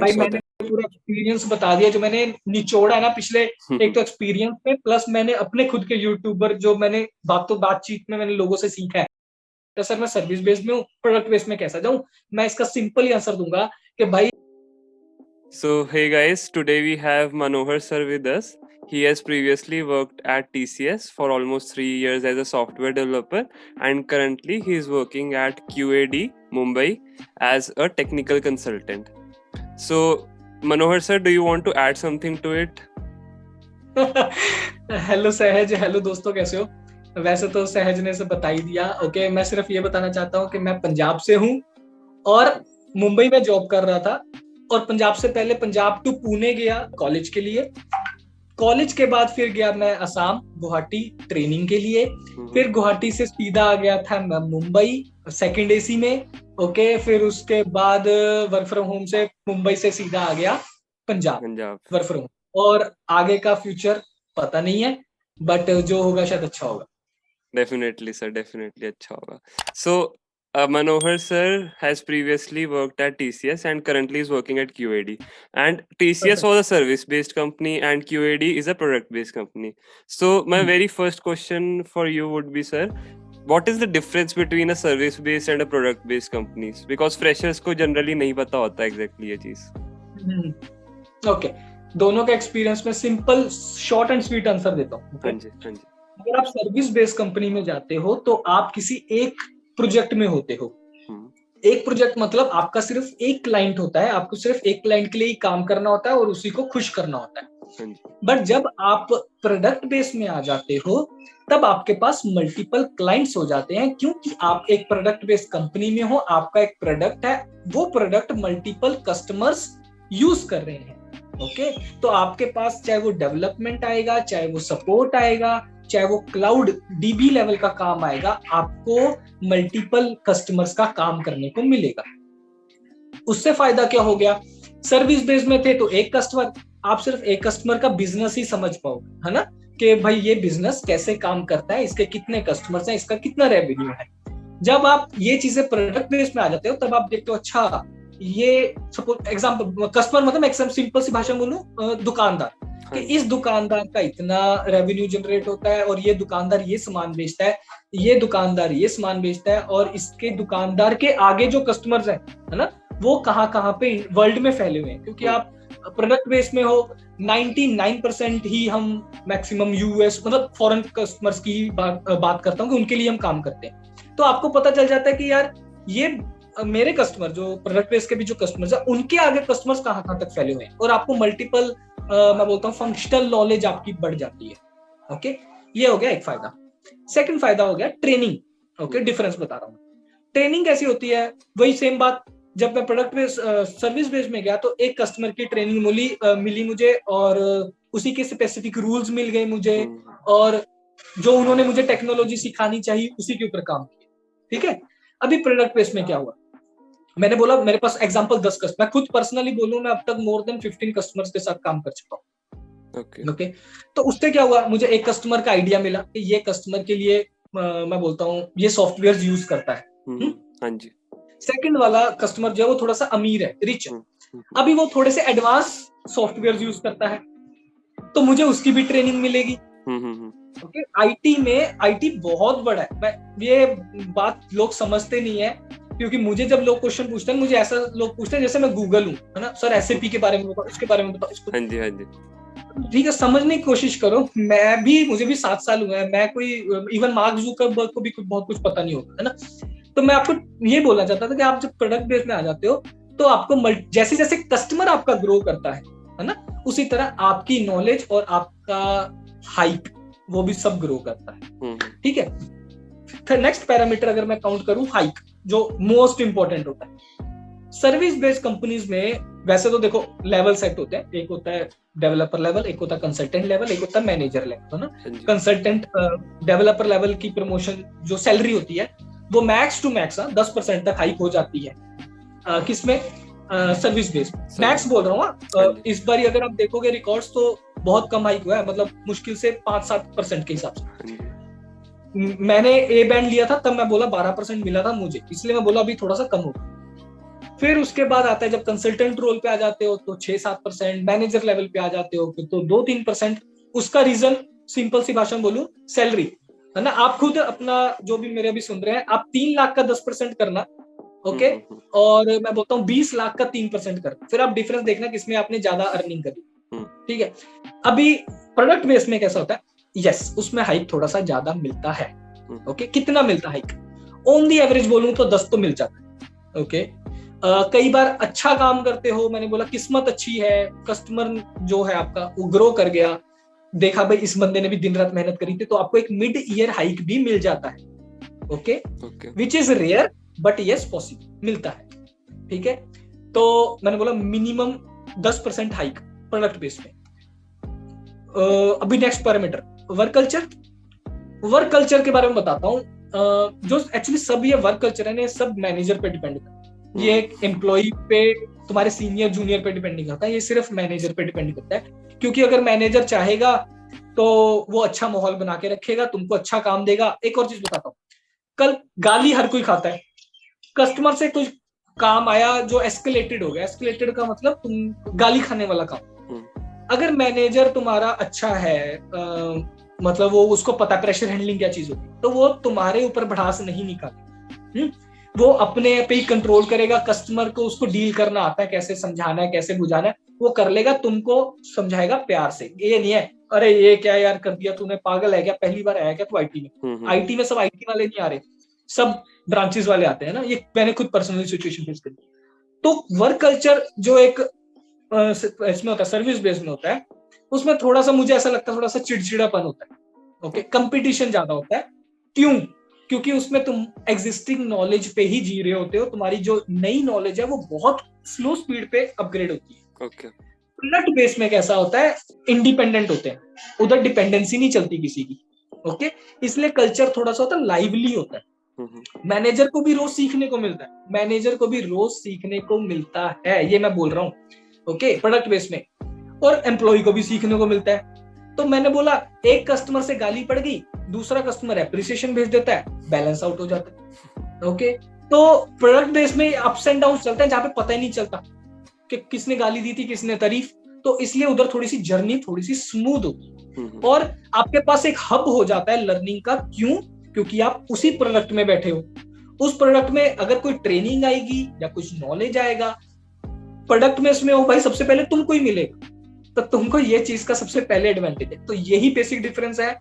I भाई saw मैंने that. पूरा एक्सपीरियंस बता दिया जो मैंने निचोड़ा है ना पिछले, एक तो एक्सपीरियंस में प्लस मैंने अपने खुद के यूट्यूबर जो मैंने बातचीत में मैंने लोगों से सीखा है। तो सर मैं सर्विस बेस्ड में हूँ, प्रोडक्ट बेस्ड में कैसा जाऊँ? मैं इसका सिंपल ही आंसर दूंगा कि भाई। So, hey guys, today we have Manohar sir with us. He has previously worked at TCS for almost 3 years as a software developer, and currently he is working at QAD Mumbai as a technical consultant. So, Manohar sir, do you want to add something to it? Hello सहज, hello दोस्तों, कैसे हो? वैसे तो सहज ने से बता ही दिया। ओके, मैं सिर्फ ये बताना चाहता हूँ कि मैं पंजाब से हूँ और मुंबई में जॉब कर रहा था, और पंजाब से पहले पंजाब टू पुणे गया कॉलेज के लिए। कॉलेज के बाद फिर गया मैं असम गुवाहाटी ट्रेनिंग के लिए। फिर गुवाहाटी से सीधा आ गया था मैं मुंबई सेकंड एसी में। ओके, फिर उसके बाद वर्क फ्रॉम होम से मुंबई से सीधा आ गया पंजाब वर्क फ्रॉम होम। और आगे का फ्यूचर पता नहीं है, बट जो होगा शायद अच्छा होगा। Definitely, sir. Definitely अच्छा होगा. So, Manohar sir has previously worked at TCS and currently is working at QAD. And TCS was a service-based company and QAD is a product-based company. So, my very first question for you would be, sir, what is the difference between a service-based and a product-based companies? Because freshers को generally नहीं पता होता exactly ये चीज. Okay, दोनों का experience में simple short and sweet answer देता हूँ। हाँ जी, हाँ जी. अगर आप सर्विस बेस्ड कंपनी में जाते हो तो आप किसी एक प्रोजेक्ट में होते हो। एक प्रोजेक्ट मतलब आपका सिर्फ एक क्लाइंट होता है, आपको सिर्फ एक क्लाइंट के लिए ही काम करना होता है और उसी को खुश करना होता है। बट जब आप प्रोडक्ट बेस में आ जाते हो तब आपके पास मल्टीपल क्लाइंट्स हो जाते हैं, क्योंकि आप एक प्रोडक्ट बेस्ड कंपनी में हो, आपका एक प्रोडक्ट है, वो प्रोडक्ट मल्टीपल कस्टमर्स यूज कर रहे हैं। ओके, तो आपके पास चाहे वो डेवलपमेंट आएगा, चाहे वो सपोर्ट आएगा, चाहे वो क्लाउड डीबी लेवल का काम आएगा, आपको मल्टीपल कस्टमर्स का काम करने को मिलेगा। उससे फायदा क्या हो गया? सर्विस बेस्ड में थे तो एक कस्टमर, आप सिर्फ एक कस्टमर का बिजनेस ही समझ पाओगे, है ना, कि भाई ये बिजनेस कैसे काम करता है, इसके कितने कस्टमर्स हैं, इसका कितना रेवेन्यू है। जब आप ये चीजें प्रोडक्ट बेस्ड में आ जाते हो तब आप देखते हो अच्छा ये सपोज एग्जांपल कस्टमर मतलब एक सिंपल सी भाषा में बोलूं, दुकानदार, कि इस दुकानदार का इतना रेवेन्यू जनरेट होता है और ये दुकानदार ये सामान बेचता है, ये दुकानदार ये सामान बेचता है, और इसके दुकानदार के आगे जो कस्टमर्स हैं, है ना, वो कहाँ पे वर्ल्ड में फैले हुए हैं। क्योंकि आप प्रोडक्ट बेस में हो, 99% ही हम मैक्सिमम यूएस मतलब फॉरेन कस्टमर्स की बात करता हूँ कि उनके लिए हम काम करते हैं। तो आपको पता चल जाता है कि यार ये मेरे कस्टमर जो प्रोडक्ट बेस के भी जो कस्टमर्स है उनके आगे कस्टमर्स कहाँ तक फैले हुए हैं, और आपको मल्टीपल मैं बोलता हूँ फंक्शनल नॉलेज आपकी बढ़ जाती है। ओके, ये हो गया एक फायदा। सेकंड फायदा हो गया ट्रेनिंग। ओके, डिफरेंस बता रहा हूँ। ट्रेनिंग कैसी होती है? वही सेम बात, जब मैं प्रोडक्ट बेस सर्विस बेस में गया तो एक कस्टमर की ट्रेनिंग मिली मुझे, और उसी के स्पेसिफिक रूल्स मिल गए मुझे, और जो उन्होंने मुझे टेक्नोलॉजी सिखानी चाहिए उसी के ऊपर काम किया। ठीक है, अभी प्रोडक्ट बेस में क्या हुआ? मैंने बोला मेरे पास एग्जांपल 10 कस्टमर, मैं खुद पर्सनली बोलूं मैं अब तक मोर देन 15 कस्टमर्स के साथ काम कर चुका हूं। ओके, तो उससे क्या हुआ, मुझे एक कस्टमर का आइडिया मिला कि ये कस्टमर के लिए मैं बोलता हूँ ये सॉफ्टवेयर यूज करता है। हाँ जी। सेकंड वाला कस्टमर जो है वो थोड़ा सा अमीर है, रिच है, अभी वो थोड़े से एडवांस सॉफ्टवेयर यूज करता है, तो मुझे उसकी भी ट्रेनिंग मिलेगी। ओके, आईटी में आईटी बहुत बड़ा है, ये बात लोग समझते नहीं है, क्योंकि मुझे जब लोग क्वेश्चन पूछते हैं, मुझे ऐसा लोग पूछते हैं जैसे मैं गूगल हूँ, है ना, सर एसएपी के बारे में बताओ, इसके बारे में बताओ, इसको। हाँ जी, हाँ जी। ठीक है, समझने की कोशिश करो। मुझे भी 7 साल हुए हैं, मैं कोई इवन मार्क जुकरबर्ग को भी बहुत कुछ पता नहीं होता, है ना। तो मैं आपको ये बोलना चाहता था कि आप जब प्रोडक्ट बेस में आ जाते हो तो आपको जैसे जैसे कस्टमर आपका ग्रो करता है ना, उसी तरह आपकी नॉलेज और आपका हाइप वो भी सब ग्रो करता है। ठीक है, नेक्स्ट पैरामीटर अगर मैं काउंट करूं, हाइक, जो मोस्ट इंपॉर्टेंट होता है सर्विस बेस्ड कंपनीज में। वैसे तो देखो लेवल सेट होते हैं, एक होता है डेवलपर लेवल, एक होता है कंसल्टेंट लेवल, एक होता है मैनेजर लेवल, है ना। कंसल्टेंट डेवलपर लेवल की प्रमोशन जो सैलरी होती है वो मैक्स टू मैक्स 10% तक हाइक हो जाती है। किसमें? Service based. मैक्स बोल रहा हूँ, इस बार अगर आप देखोगे रिकॉर्ड्स तो बहुत कम हाइक हुआ है, मतलब मुश्किल से 5-7% के हिसाब से। मैंने ए बैंड लिया था तब मैं बोला 12% मिला था मुझे, इसलिए मैं बोला अभी थोड़ा सा कम होगा। फिर उसके बाद आता है जब कंसल्टेंट रोल पे आ जाते हो तो 6-7%, मैनेजर लेवल पे आ जाते हो तो 2-3%। उसका रीजन सिंपल सी भाषा में बोलूं, सैलरी है ना। आप खुद अपना जो भी मेरे अभी सुन रहे हैं, आप 3 लाख का 10% करना, ओके, और मैं बोलता हूँ 20 लाख का 3% करना, फिर आप डिफरेंस देखना किसमें आपने ज्यादा अर्निंग करी, ठीक है। अभी प्रोडक्ट बेस में कैसा होता है, यस उसमें हाइक थोड़ा सा ज्यादा मिलता है, ओके। कितना मिलता है हाइक, ऑन दी एवरेज बोलूं तो 10 तो मिल जाता है, ओके। कई बार अच्छा काम करते हो, मैंने बोला किस्मत अच्छी है, कस्टमर जो है आपका वो ग्रो कर गया, देखा भाई इस बंदे ने भी दिन रात मेहनत करी थी, तो आपको एक मिड ईयर हाइक भी मिल जाता है, okay, which is rare but yes possible, मिलता है, ठीक है। तो मैंने बोला मिनिमम 10% हाइक प्रोडक्ट बेस में। अभी next parameter work culture. Work culture के बारे में बताता हूँ। जो एक्चुअली सब ये वर्क कल्चर है ना, सब मैनेजर पे डिपेंड करता है। ये एक एम्प्लॉय पे, तुम्हारे सीनियर जूनियर पे डिपेंड नहीं करता, ये सिर्फ मैनेजर पे डिपेंड करता है। क्योंकि अगर मैनेजर चाहेगा तो वो अच्छा माहौल बना के रखेगा, तुमको अच्छा काम देगा। एक और चीज बताता हूँ, कल गाली हर कोई खाता है, कस्टमर से कुछ काम आया जो एस्केलेटेड हो गया, एस्केलेटेड का मतलब तुम गाली खाने वाला काम, अगर मैनेजर तुम्हारा अच्छा है, मतलब वो उसको पता प्रेशर हैंडलिंग क्या चीज होती है, तो वो तुम्हारे ऊपर भड़ास नहीं निकाले, वो अपने पे ही कंट्रोल करेगा। कस्टमर को उसको डील करना आता है, कैसे समझाना है, कैसे बुझाना है, वो कर लेगा, तुमको समझाएगा प्यार से। ये नहीं है अरे ये क्या यार कर दिया तूने, पागल है क्या, पहली बार आया क्या तू आईटी में। आईटी में सब आईटी वाले नहीं आ रहे, सब ब्रांचेस वाले आते हैं ना, ये मैंने खुद पर्सनली सिचुएशन फेस करी। तो वर्क कल्चर जो एक इसमें होता है, सर्विस बेस्ड में होता है, उसमें थोड़ा सा मुझे ऐसा लगता है थोड़ा सा चिड़चिड़ापन होता है, ओके। कंपटीशन ज्यादा होता है, क्यों? क्योंकि उसमें तुम एग्जिस्टिंग नॉलेज पे ही जी रहे होते हो, तुम्हारी जो नई नॉलेज है वो बहुत स्लो स्पीड पे अपग्रेड होती है, ओके। प्रोडक्ट बेस में कैसा होता है, इंडिपेंडेंट होते हैं, उधर डिपेंडेंसी नहीं चलती किसी की, ओके। इसलिए कल्चर थोड़ा सा होता है, लाइवली होता है। मैनेजर को भी रोज सीखने को मिलता है, मैनेजर को भी रोज सीखने को मिलता है, ये मैं बोल रहा हूँ, ओके, प्रोडक्ट बेस में। और एम्प्लॉय को भी सीखने को मिलता है। तो मैंने बोला एक कस्टमर से गाली पड़ गई, दूसरा कस्टमर एप्रिसिएशन भेज देता है, बैलेंस आउट हो जाता है, ओके। तो प्रोडक्ट बेस में अप्स एंड डाउन चलते हैं, जहां पे पता ही नहीं चलता कि किसने गाली दी थी, किसने तारीफ। तो इसलिए उधर थोड़ी सी जर्नी थोड़ी सी स्मूथ होती, और आपके पास एक हब हो जाता है लर्निंग का। क्यों? क्योंकि आप उसी प्रोडक्ट में बैठे हो। उस प्रोडक्ट में अगर कोई ट्रेनिंग आएगी या कुछ नॉलेज आएगा, प्रोडक्ट में इसमें हो भाई, सबसे पहले तुमको ही मिलेगा, तो तुमको ये चीज का सबसे पहले एडवांटेज है। तो यही बेसिक डिफरेंस है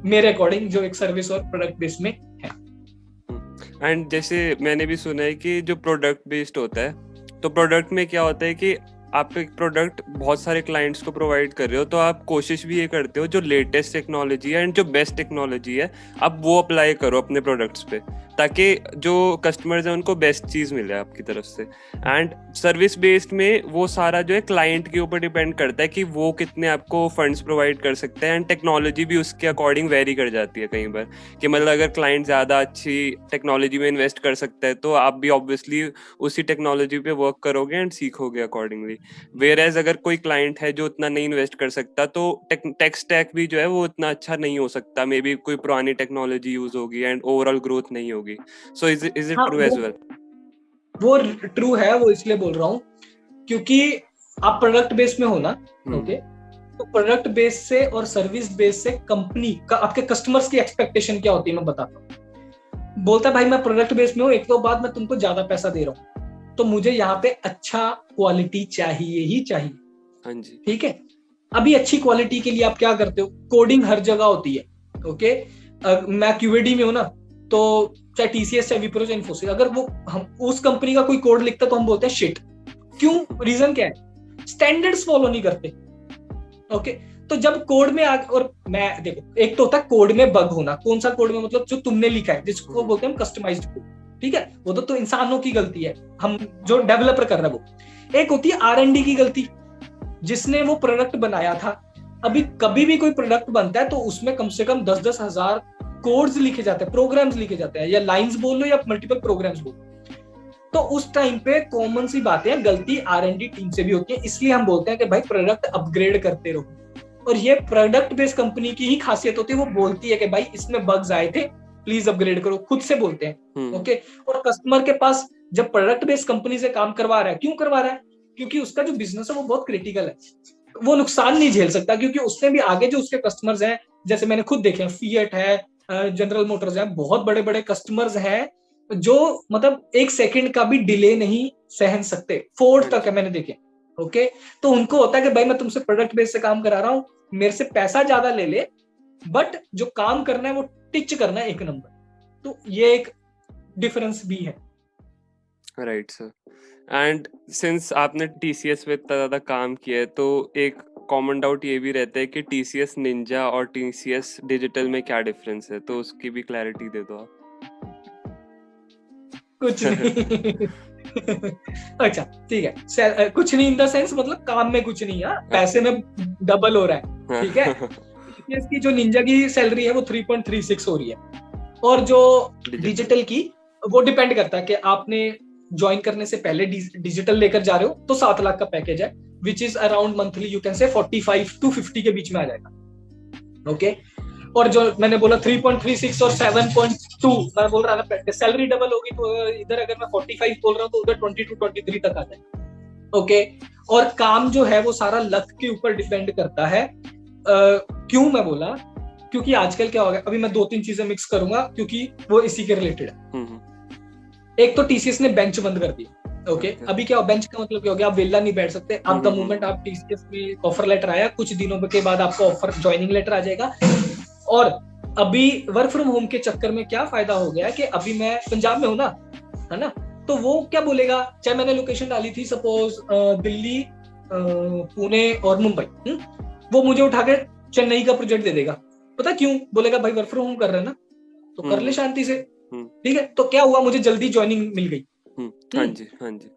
मेरे अकॉर्डिंग, जो एक सर्विस और प्रोडक्ट बेस में है। एंड जैसे मैंने भी सुना है कि जो प्रोडक्ट बेस्ड होता है, तो प्रोडक्ट में क्या होता है कि आप एक प्रोडक्ट बहुत सारे क्लाइंट्स को प्रोवाइड कर रहे हो, तो आप कोशिश भी ये करते हो जो लेटेस्ट टेक्नोलॉजी है एंड जो बेस्ट टेक्नोलॉजी है आप वो अप्लाई करो अपने प्रोडक्ट्स पे, ताकि जो कस्टमर्स हैं उनको बेस्ट चीज़ मिले आपकी तरफ से। एंड सर्विस बेस्ड में वो सारा जो है क्लाइंट के ऊपर डिपेंड करता है कि वो कितने आपको फंड्स प्रोवाइड कर सकते हैं, एंड टेक्नोलॉजी भी उसके अकॉर्डिंग वेरी कर जाती है कई बार, कि मतलब अगर क्लाइंट ज़्यादा अच्छी टेक्नोलॉजी में इन्वेस्ट कर सकता है तो आप भी ऑब्वियसली उसी टेक्नोलॉजी पे वर्क करोगे एंड सीखोगे अकॉर्डिंगली। वेयर एज अगर कोई क्लाइंट है जो उतना नहीं इन्वेस्ट कर सकता, तो टेक स्टैक भी जो है वो उतना अच्छा नहीं हो सकता, मे बी कोई पुरानी टेक्नोलॉजी यूज होगी एंड ओवरऑल ग्रोथ नहीं होगी। So is it true as well? वो ट्रू है, वो इसलिए बोल रहा हूँ क्योंकि आप प्रोडक्ट बेस में हो ना, ओके। तो प्रोडक्ट बेस से और सर्विस बेस से कंपनी का, आपके कस्टमर्स की एक्सपेक्टेशन क्या होती है मैं बताता हूँ। बोलता है भाई मैं प्रोडक्ट बेस में हूँ, एक तो बाद मैं तुमको ज्यादा पैसा दे रहा हूँ, तो मुझे यहाँ पे अच्छा क्वालिटी चाहिए ही चाहिए। हाँ जी, ठीक है। अभी अच्छी क्वालिटी के लिए आप क्या करते हो, कोडिंग हर जगह होती है, ओके। मैं क्यूएडी में हूं ना, तो चाहे टीसीएस चाहे विप्रो चाहे इन्फोसिस, अगर वो हम उस कंपनी का कोई कोड लिखता है तो हम बोलते हैं शिट। क्यों? रीजन क्या है? स्टैंडर्ड्स फॉलो नहीं करते, ओके। तो जब कोड में और मैं देखो, एक तो होता है कोड में बग होना। कौन सा कोड में? मतलब जो तुमने लिखा है, जिसको बोलते हैं हम कस्टमाइज्ड कोड, ठीक है, वो तो इंसानों की गलती है, हम जो डेवलपर कर रहे हैं वो। एक होती है R&D की गलती, जिसने वो प्रोडक्ट बनाया था। अभी कभी भी कोई प्रोडक्ट बनता है तो उसमें कम से कम 10-10 हजार कोड्स लिखे जाते हैं, प्रोग्राम्स लिखे जाते हैं, या लाइंस बोल लो या मल्टीपल प्रोग्राम्स बोल लो। तो उस टाइम पे कॉमन सी बातें, गलती R&D टीम से भी होती है। इसलिए हम बोलते हैं कि भाई प्रोडक्ट अपग्रेड करते रहो। और ये प्रोडक्ट बेस्ड कंपनी की ही खासियत होती है, वो बोलती है कि भाई इसमें बग्स आए थे प्लीज अपग्रेड करो, खुद से बोलते हैं। ओके, और कस्टमर के पास जब प्रोडक्ट बेस्ड कंपनी से काम करवा रहा है, क्यों करवा रहा है? क्योंकि उसका जो बिजनेस है वो बहुत क्रिटिकल है, वो नुकसान नहीं झेल सकता, क्योंकि उसने भी आगे जो उसके कस्टमर्स हैं, जैसे मैंने खुद देखे हैं, फिएट है, जनरल मोटर्स है, बहुत बड़े बड़े कस्टमर्स हैं जो मतलब एक सेकंड का भी डिले नहीं सहन सकते, फोर्ड तक है मैंने देखे। ओके, तो उनको होता है कि भाई मैं तुमसे प्रोडक्ट बेस से काम करा रहा हूँ, मेरे से पैसा ज्यादा ले ले, बट जो काम करना है वो टिच करना है एक नंबर। तो ये एक डिफरेंस भी है। Right sir. एंड सिंस आपने टीसीएस में इतना ज्यादा काम किया है, तो एक कॉमन डाउट ये भी रहता है कि टीसीएस निंजा और टीसीएस डिजिटल में क्या डिफरेंस है, तो उसकी भी क्लैरिटी दे दो आप। कुछ नहीं अच्छा ठीक है, कुछ नहीं इन द सेंस मतलब काम में कुछ नहीं है, पैसे में डबल हो रहा है, ठीक है। टीसीएस की जो निंजा की सैलरी है वो 3.36 हो रही है, और जो डिजिटल की वो डिपेंड करता है कि आपने ज्वाइन करने से पहले डिजिटल लेकर जा रहे हो तो 7 लाख का पैकेज है, which is around monthly you can से 45 to 50 के बीच में आ जाएगा। ओके, और जो मैंने बोला 3.36 और 7.2 मैं बोल रहा ना, सैलरी डबल होगी तो इधर अगर मैं 45 बोल रहा हूँ तो उधर 22 23 तक आ जाएगा। ओके, और काम जो है वो सारा लक के ऊपर डिपेंड करता है। क्यों मैं बोला, क्योंकि आजकल क्या हो गया, अभी मैं 2-3 चीजें मिक्स करूंगा क्योंकि वो इसी के रिलेटेड है। एक तो टीसीएस ने बेंच बंद कर दिया। ओके, अभी क्या बेंच का मतलब क्या हो गया, आप वेला नहीं बैठ सकते, आप द मोमेंट आप टीसीएस में ऑफर लेटर आया, कुछ दिनों के बाद आपको ऑफर ज्वाइनिंग लेटर आ जाएगा। और अभी वर्क फ्रॉम होम के चक्कर में क्या फायदा हो गया कि अभी मैं पंजाब में हूं ना, है ना, तो वो क्या बोलेगा, चाहे मैंने लोकेशन डाली थी सपोज दिल्ली, पुणे और मुंबई, वो मुझे उठा के चेन्नई का प्रोजेक्ट दे देगा। पता क्यों बोलेगा, भाई वर्क फ्रॉम होम कर रहे हैं ना, तो कर ले शांति से, ठीक है। तो क्या हुआ, मुझे जल्दी ज्वाइनिंग मिल गई। हाँ जी, हाँ जी।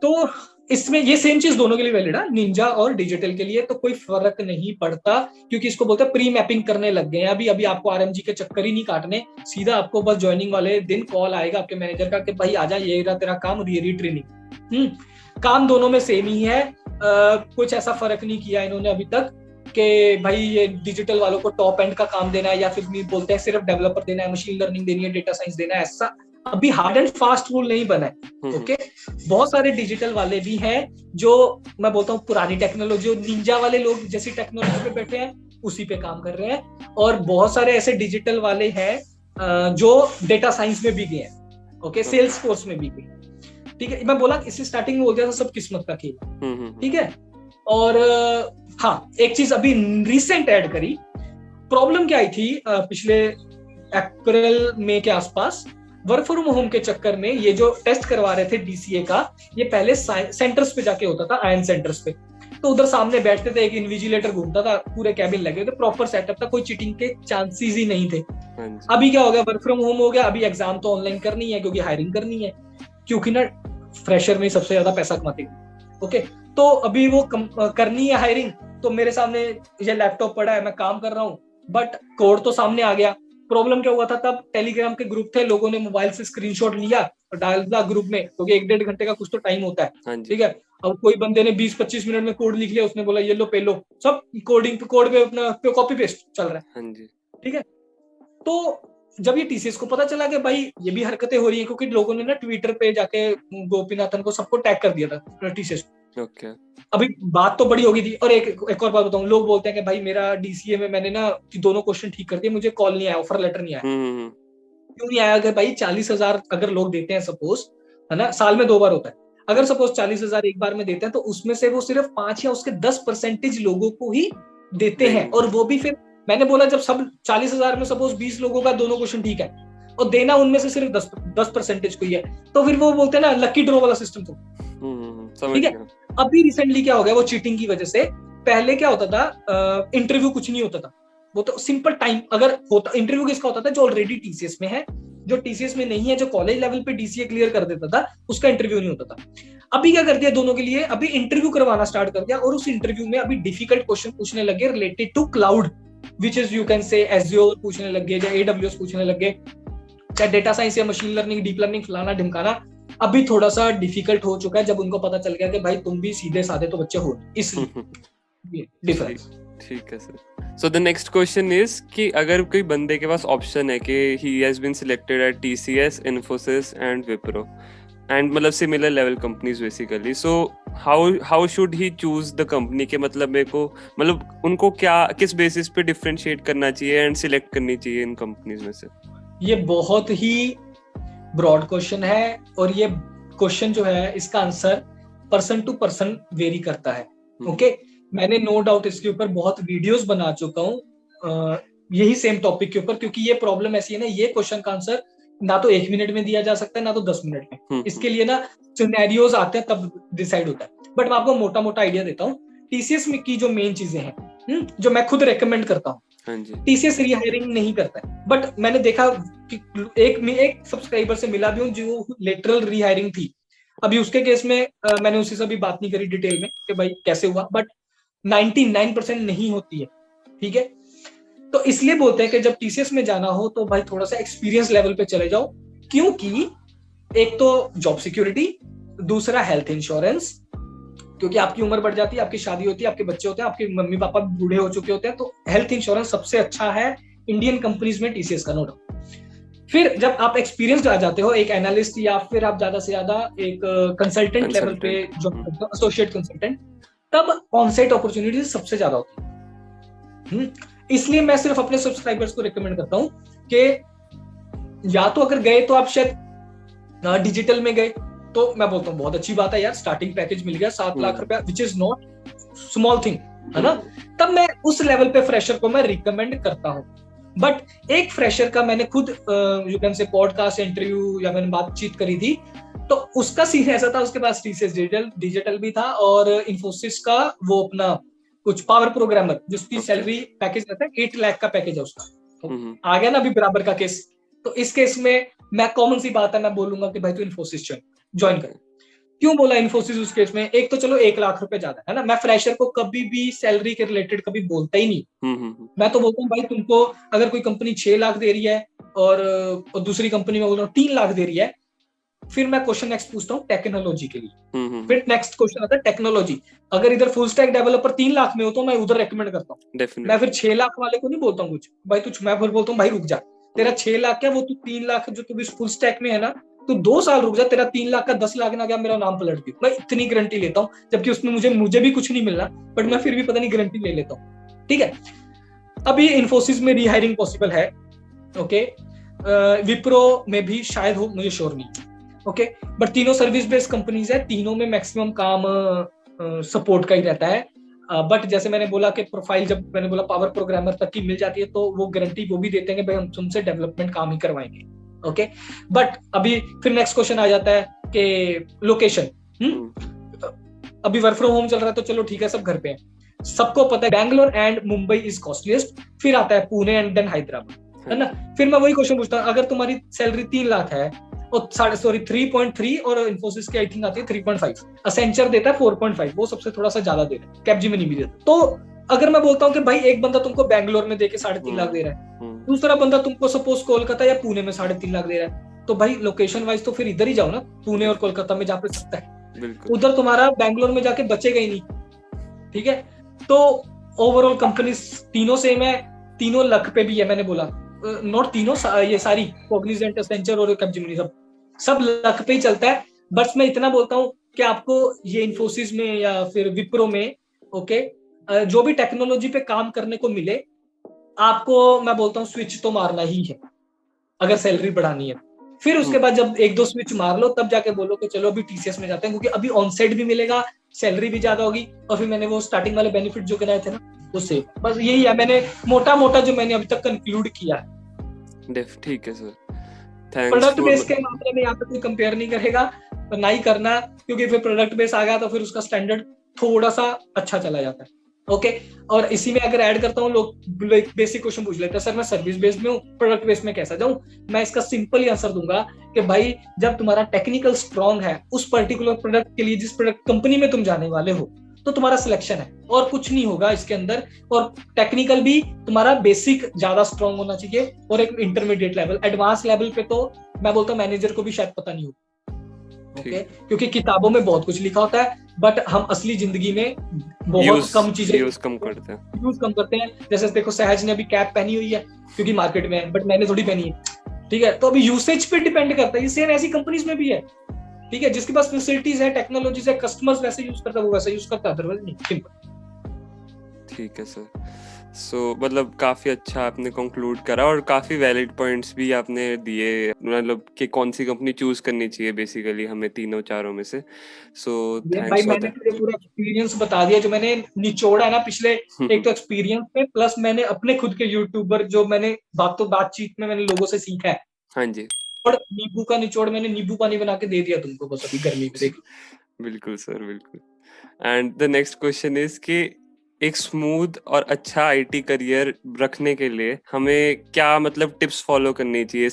तो इसमें ये सेम चीज दोनों के लिए वैलिड है, निंजा और डिजिटल के लिए तो कोई फर्क नहीं पड़ता, क्योंकि इसको बोलते हैं प्री मैपिंग करने लग गए हैं। अभी आपको आरएमजी के चक्कर ही नहीं काटने, सीधा आपको बस ज्वाइनिंग वाले दिन कॉल आएगा आपके मैनेजर का कि भाई आजा, ये रहा तेरा काम, ट्रेनिंग। काम दोनों में सेम ही है, कुछ ऐसा फर्क नहीं किया इन्होंने अभी तक कि भाई ये डिजिटल वालों को टॉप एंड का काम देना है, या फिर नहीं बोलते हैं सिर्फ डेवलपर देना है, मशीन लर्निंग देनी है, डेटा साइंस देना है, ऐसा अभी हार्ड एंड फास्ट रूल नहीं बना है। ओके, बहुत सारे डिजिटल वाले भी हैं जो मैं बोलता हूँ पुरानी टेक्नोलॉजी, निंजा वाले लोग जैसी टेक्नोलॉजी पे बैठे हैं उसी पे काम कर रहे हैं, और बहुत सारे ऐसे डिजिटल वाले हैं जो डेटा साइंस में भी गए हैं। ओके, सेल्स फोर्स में भी गए, ठीक है। मैं बोला इससे स्टार्टिंग में बोल दिया था सब किस्मत का खेल, ठीक है। और हाँ, एक चीज अभी रिसेंट ऐड करी, प्रॉब्लम क्या आई थी पिछले अप्रैल मई के आसपास, वर्क फ्रॉम होम के चक्कर में ये जो टेस्ट करवा रहे थे डीसीए का, ये पहले सेंटर्स पे जाके होता था, आयन सेंटर्स पे, तो उधर सामने बैठते थे, एक इन्विजिलेटर घूमता था, पूरे कैबिन लगे हुए थे, प्रॉपर सेटअप था, कोई चीटिंग के चांसेस ही नहीं थे। अभी क्या हो गया, वर्क फ्रॉम होम हो गया, अभी एग्जाम तो ऑनलाइन करनी है क्योंकि हायरिंग करनी है, क्योंकि ना फ्रेशर में सबसे ज्यादा पैसा कमाते हैं। ओके, तो अभी वो करनी है हायरिंग, तो मेरे सामने ये लैपटॉप पड़ा है, मैं काम कर रहा हूँ, बट कोड तो सामने आ गया। प्रॉब्लम क्या हुआ था, तब टेलीग्राम के ग्रुप थे, लोगों ने मोबाइल से स्क्रीनशॉट लिया और डाल दिया ग्रुप में, क्योंकि 1-1.5 घंटे का कुछ तो टाइम होता है, ठीक है। अब कोई बंदे ने 20-25 मिनट में कोड लिख लिया, उसने बोला ये लो पे लो, सब कोडिंग कोड पे अपना कॉपी पेस्ट चल रहा है, ठीक है। तो जब ये टीसीएस को पता चला कि भाई ये भी हरकतें हो रही है, क्योंकि लोगों ने ना ट्विटर पे जाके गोपीनाथन को सबको टैग कर दिया था टीसीएस। ओके, अभी बात तो बड़ी होगी थी। और एक और बात बताऊं, लोग बोलते हैं कि भाई मेरा डीसीए में मैंने ना दोनों क्वेश्चन ठीक कर दिए, मुझे कॉल नहीं आया, ऑफर लेटर नहीं आया। क्यों नहीं आया? अगर भाई 40,000 अगर लोग देते हैं सपोज, है ना, साल में 2 बार होता है, अगर सपोज 40,000 एक बार में देते हैं तो उसमें से वो सिर्फ 5 या उसके 10% लोगों को ही देते हैं, और वो भी फिर मैंने बोला जब सब 40,000 में सपोज 20 लोगों का दोनों क्वेश्चन ठीक है और देना उनमें से सिर्फ 10% को ही है, तो फिर वो बोलते हैं ना लकी ड्रॉ वाला सिस्टम, तो ठीक है। अभी रिसेंटली क्या हो गया, वो चीटिंग की वजह से, पहले क्या होता था, इंटरव्यू कुछ नहीं होता था, वो तो सिंपल टाइम अगर होता, इंटरव्यू किसका होता था, जो ऑलरेडी टीसीएस में है, जो टीसीएस में नहीं है, जो कॉलेज लेवल पे डीसीए क्लियर कर देता था, उसका इंटरव्यू नहीं होता था। अभी क्या कर दिया दोनों के लिए, अभी इंटरव्यू करवाना स्टार्ट कर दिया, और उस इंटरव्यू में अभी डिफिकल्ट क्वेश्चन पूछने लगे related to cloud, which is you can say Azure पूछने लगे, या एडब्ल्यूएस पूछने लगे, चाहे डेटा साइंस या मशीन लर्निंग, डीप लर्निंग, फलाना ढिमकाना। अभी थोड़ा सा डिफिकल्ट हो चुका है, जब उनको पता चल गया कि भाई तुम भी सीधे साधे तो बच्चे हो, इसलिए डिफरेंस। ठीक है sir. So the next question is कि अगर कोई बंदे के पास ऑप्शन है कि he has been selected at TCS, Infosys and Wipro and मतलब similar level companies basically, so how should he choose the company के, मतलब मेरे को मतलब उनको क्या किस बेसिस पे डिफरेंशिएट करना चाहिए एंड सिलेक्ट करनी चाहिए इन कंपनीज में से? ये बहुत ही ब्रॉड क्वेश्चन है और ये क्वेश्चन जो है इसका answer person to person vary करता है। ओके, मैंने नो डाउट इसके ऊपर बहुत वीडियोस बना चुका हूँ यही सेम टॉपिक के ऊपर, क्योंकि ये प्रॉब्लम ऐसी है ना, ये क्वेश्चन का आंसर ना तो 1 मिनट में दिया जा सकता है ना तो 10 मिनट में। इसके लिए ना सिनेरियोज आते हैं तब डिसाइड होता है। बट मैं आपको मोटा मोटा आइडिया देता हूँ टीसीएस में की जो मेन चीजें हैं जो मैं खुद रेकमेंड करता हूँ। टीसीएस रीहायरिंग नहीं करता है, बट मैंने देखा कि एक सब्सक्राइबर से मिला भी हूँ जो लेटरल रीहायरिंग थी। अभी उसके केस में मैंने उसी से भी बात नहीं करी डिटेल में कि भाई कैसे हुआ, बट 99% नहीं होती है। ठीक है, तो इसलिए बोलते हैं कि जब टीसीएस में जाना हो तो भाई थोड़ा सा एक्सपीरियंस लेवल पे चले जाओ, क्योंकि एक तो जॉब सिक्योरिटी, दूसरा हेल्थ इंश्योरेंस, क्योंकि आपकी उम्र बढ़ जाती है, आपकी शादी होती है, आपके बच्चे होते हैं, आपके मम्मी पापा बूढ़े हो चुके होते हैं, तो हेल्थ इंश्योरेंस सबसे अच्छा है इंडियन कंपनीज में टीसीएस का, नो डाउट। फिर जब आप एक्सपीरियंस आ जाते हो एक एनालिस्ट या फिर आप ज्यादा से ज्यादा एक कंसल्टेंट लेवल पे जो एसोसिएट कंसल्टेंट, तब ऑनसाइट अपॉर्चुनिटीज सबसे ज्यादा होती है। इसलिए मैं सिर्फ अपने सब्सक्राइबर्स को रिकमेंड करता हूं कि या तो अगर गए तो आप शायद डिजिटल में गए तो मैं बोलता हूँ बहुत अच्छी बात है यार, स्टार्टिंग पैकेज मिल गया 7 लाख रुपया, which is not small thing, है ना। तब मैं उस लेवल पे फ्रेशर को मैं रिकमेंड करता हूँ। बट एक फ्रेशर का मैंने खुद यू कैन से पॉडकास्ट इंटरव्यू या मैंने बातचीत करी थी, तो उसका सीन ऐसा था, उसके पास टीसीएस डिजिटल भी था और इन्फोसिस का वो अपना कुछ पावर प्रोग्रामर जिसकी सैलरी पैकेज रहता है 8 लाख का पैकेज है उसका, तो आ गया ना अभी बराबर का केस। तो इस केस में मैं कॉमन सी बात है, मैं बोलूंगा कि भाई तू इन्फोसिस ज्वाइन कर। क्यों बोला इन्फोसिस उस केस में? एक तो चलो 1 लाख रुपए ज्यादा है ना, मैं फ्रेशर को कभी भी सैलरी के रिलेटेड कभी बोलता ही नहीं। मैं तो बोलता हूँ भाई तुमको अगर कोई कंपनी 6 लाख दे रही है और दूसरी कंपनी में बोल रहा हूँ 3 लाख दे रही है, फिर मैं क्वेश्चन नेक्स्ट पूछता हूँ टेक्नोलॉजी के लिए। फिर नेक्स्ट क्वेश्चन आता है टेक्नोलॉजी, अगर इधर फुल स्टैक डेवलपर 3 लाख में हो तो मैं उधर रेकमेंड करता हूँ। मैं फिर 6 लाख वाले को नहीं बोलता हूँ कुछ, भाई तू, मैं फिर बोलता हूँ भाई रुक जा, तेरा 6 लाख क्या, वो तू 3 लाख जो तू फुल स्टैक में है ना, तो 2 साल रुक जा, तेरा 3 लाख का 10 लाख ना गया, मेरा नाम पलट दी। मैं इतनी गारंटी लेता हूँ, जबकि उसमें मुझे भी कुछ नहीं मिलना, बट मैं फिर भी पता नहीं गारंटी ले लेता हूँ। ठीक है, अभी इन्फोसिस में रीहायरिंग पॉसिबल है, ओके, विप्रो में भी शायद हो, मुझे श्योर नहीं, ओके, बट तीनों सर्विस बेस्ड कंपनीज है, तीनों में मैक्सिमम काम सपोर्ट का ही रहता है। बट जैसे मैंने बोला कि प्रोफाइल, जब मैंने बोला पावर प्रोग्रामर तक की मिल जाती है तो वो गारंटी वो भी देते हैं कि भाई हम तुमसे डेवलपमेंट काम ही करवाएंगे, ओके। बट अभी फिर नेक्स्ट क्वेश्चन आ जाता है कि लोकेशन, अभी वर्क फ्रॉम होम चल रहा है तो चलो ठीक है, सब घर पे है, सबको पता है Bangalore and Mumbai is costliest, फिर आता है पुणे एंड देन हैदराबाद, है ना। फिर मैं वही क्वेश्चन पूछता हूँ, अगर तुम्हारी सैलरी 3 लाख है और 3.3 और इन्फोसिस की आई थिंक आती है 3.5, असेंचर देता है 4.5, वो सबसे थोड़ा सा ज्यादा दे रहा है, कैपजेमिनी भी देता है। तो अगर मैं बोलता हूँ कि भाई एक बंदा तुमको बैंगलोर में देके 3.5 लाख दे रहा है, दूसरा बंदा तुमको सपोज कोलकाता या पुणे में 3.5 लाख दे रहा है, तो भाई लोकेशन वाइज तो फिर इधर ही जाओ ना, पुणे और कोलकाता में जहाँ पे सकता है, उधर तुम्हारा बैंगलोर में जाके बचेगा ही नहीं। ठीक है, तो ओवरऑल कंपनी तीनों सेम है, तीनों लक पे भी है, मैंने बोला नॉट तीनों, ये सारी कॉग्निजेंट, एसेंचर और कैपजेमिनी सब लक पे ही चलता है। बस मैं इतना बोलता हूँ कि आपको ये इन्फोसिस में या फिर विप्रो में, ओके, जो भी टेक्नोलॉजी पे काम करने को मिले, आपको मैं बोलता हूँ स्विच तो मारना ही है अगर सैलरी बढ़ानी है। फिर उसके बाद जब 1-2 स्विच मार लो तब जाके बोलो कि चलो अभी टीसीएस में जाते हैं, क्योंकि अभी ऑन साइड भी मिलेगा, सैलरी भी ज्यादा होगी, और फिर मैंने वो स्टार्टिंग वाले बेनिफिट जो कराए थे ना उससे, बस यही है मैंने मोटा मोटा जो मैंने अभी तक कंक्लूड किया है। ठीक है सर, प्रोडक्ट बेस के मामले में यहाँ पे कोई कंपेयर नहीं करेगा, तो ना ही करना, क्योंकि फिर प्रोडक्ट बेस आ गया तो फिर उसका स्टैंडर्ड थोड़ा सा अच्छा चला जाता है, ओके। और इसी में अगर ऐड करता हूँ, लोग बेसिक क्वेश्चन पूछ लेते हैं, सर मैं सर्विस बेस्ड में हूँ, प्रोडक्ट बेस्ड में कैसा जाऊँ? मैं इसका सिंपल ही आंसर दूंगा कि भाई जब तुम्हारा टेक्निकल स्ट्रॉन्ग है उस पर्टिकुलर प्रोडक्ट के लिए, जिस प्रोडक्ट कंपनी में तुम जाने वाले हो, तो तुम्हारा सिलेक्शन है और कुछ नहीं होगा इसके अंदर। और टेक्निकल भी तुम्हारा बेसिक ज्यादा स्ट्रॉन्ग होना चाहिए, और एक इंटरमीडिएट लेवल, एडवांस लेवल पे तो मैं बोलता हूँ मैनेजर को भी शायद पता नहीं हो, ओके, क्योंकि किताबों में बहुत कुछ लिखा होता है बट हम असली जिंदगी में बहुत कम चीजें यूज कम करते हैं। जैसे देखो सहज ने अभी कैप पहनी हुई है क्योंकि मार्केट में है, बट मैंने थोड़ी पहनी है, ठीक है, तो अभी यूसेज पे डिपेंड करता है। ये सेम ऐसी कंपनीज में भी है, ठीक है, जिसके पास फैसिलिटीज है, टेक्नोलॉजीज है, कस्टमर्स वैसे यूज करता है वो वैसे यूज करता है, अदरवाइज नहीं। सिंपल। ठीक है सर। सो मतलब काफी अच्छा आपने कंक्लूड करा और काफी वैलिड पॉइंट्स भी आपने दिए, मतलब कि कौन सी कंपनी चूज करनी चाहिए बेसिकली हमें तीनों चारों में से। सो ये भाई थैंक्स फॉर मैंने दैट। पूरा एक्सपीरियंस बता दिया जो मैंने निचोड़ा है ना पिछले, एक तो एक्सपीरियंस में प्लस मैंने अपने खुद के यूट्यूबर जो मैंने बातचीत में मैंने लोगों से सीखा है, हाँ जी, और नींबू का निचोड़ मैंने नींबू पानी बना के दे दिया तुमको बस अभी गर्मी में, देख। बिल्कुल सर, बिल्कुल। And the next question is कि एक स्मूथ और अच्छा आईटी करियर रखने के लिए हमें क्या मतलब टिप्स फॉलो करनी चाहिए?